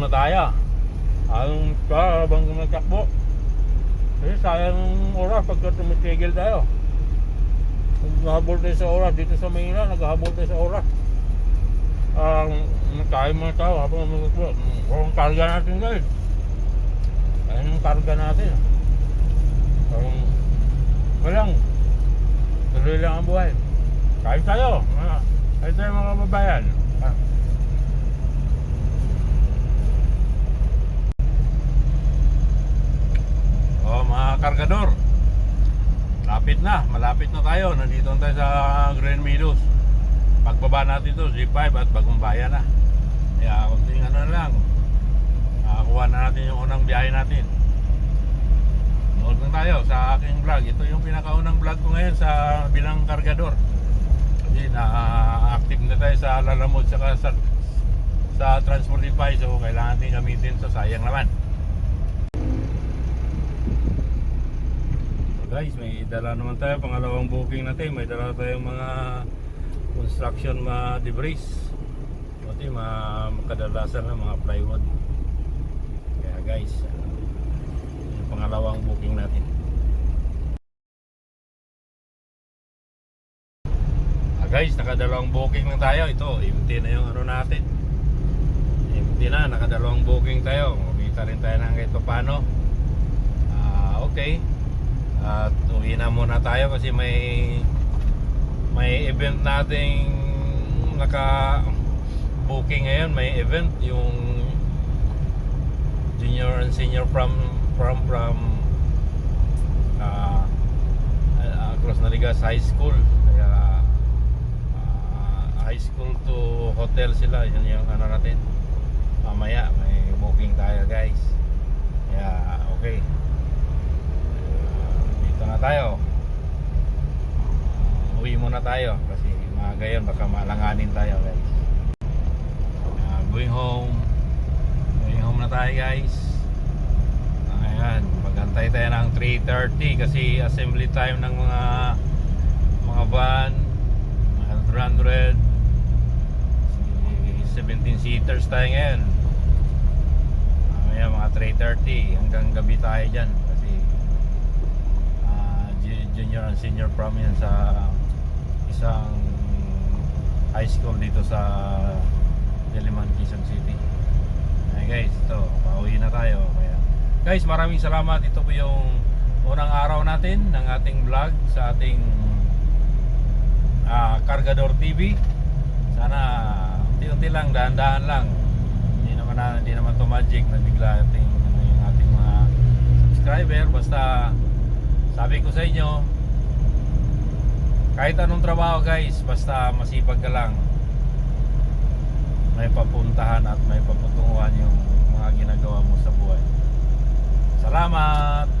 na tayo. Ang habang tumatakbo. Kasi sayang oras pagka tumitigil tayo. Naghahabol tayo sa oras dito sa Manila, naghahabol tayo sa oras. Nagkain mga tao habang tumatakbo. Ang karga natin guys. Ayan yung karga natin. Walang tuloy lang ang buhay. Kain tayo. Kain tayo mga kababayan. Mga kargador, malapit na tayo. Nandito tayo sa Green Meadows. Pagbaba natin to Z5 at Bagumbayan na. Kaya kunting ano lang, kuha na natin yung unang biyahe natin. Nood na tayo sa aking vlog. Ito yung pinakaunang vlog ko ngayon sa bilang kargador. Kasi na-active na tayo sa Lalamove saka sa Transportify. So kailangan natin gamitin to, sayang naman. Guys, may dala naman tayo, pangalawang booking natin. May dala tayong mga construction debris. Pati makadalasan ng mga plywood. Kaya guys, yung pangalawang booking natin. Guys, nakadalawang booking na tayo. Ito, empty na yung ano natin. Empty na, nakadalawang booking tayo. Kumita rin tayo ng kahit paano. Okay. At uwi na muna tayo kasi may event nating naka-booking ngayon. May event yung junior and senior from Acrosnaligas High School. Kaya high school to hotel sila. Yun yung ano natin. Mamaya may booking tayo guys. Kaya okay. Na tayo. Uwi muna tayo kasi maaga yun, baka malanganin tayo guys. Going home na tayo guys. Ayan, magantay tayo ng 3:30 kasi assembly time ng mga van, mga 17 seaters tayo ngayon. Ayan, mga 3:30 hanggang gabi tayo dyan. Junior and senior prom yan sa isang high school dito sa Diliman, Quezon City. Ay guys, ito, pauwi na tayo. Kaya guys, maraming salamat. Ito po yung unang araw natin ng ating vlog sa ating Kargador TV. Sana unti-unti lang, dahan-dahan lang. Hindi naman to magic na bigla yung ating mga subscriber. Basta sabi ko sa inyo, kahit anong trabaho guys, basta masipag ka lang, may papuntahan at may paputunguhan yung mga ginagawa mo sa buhay. Salamat!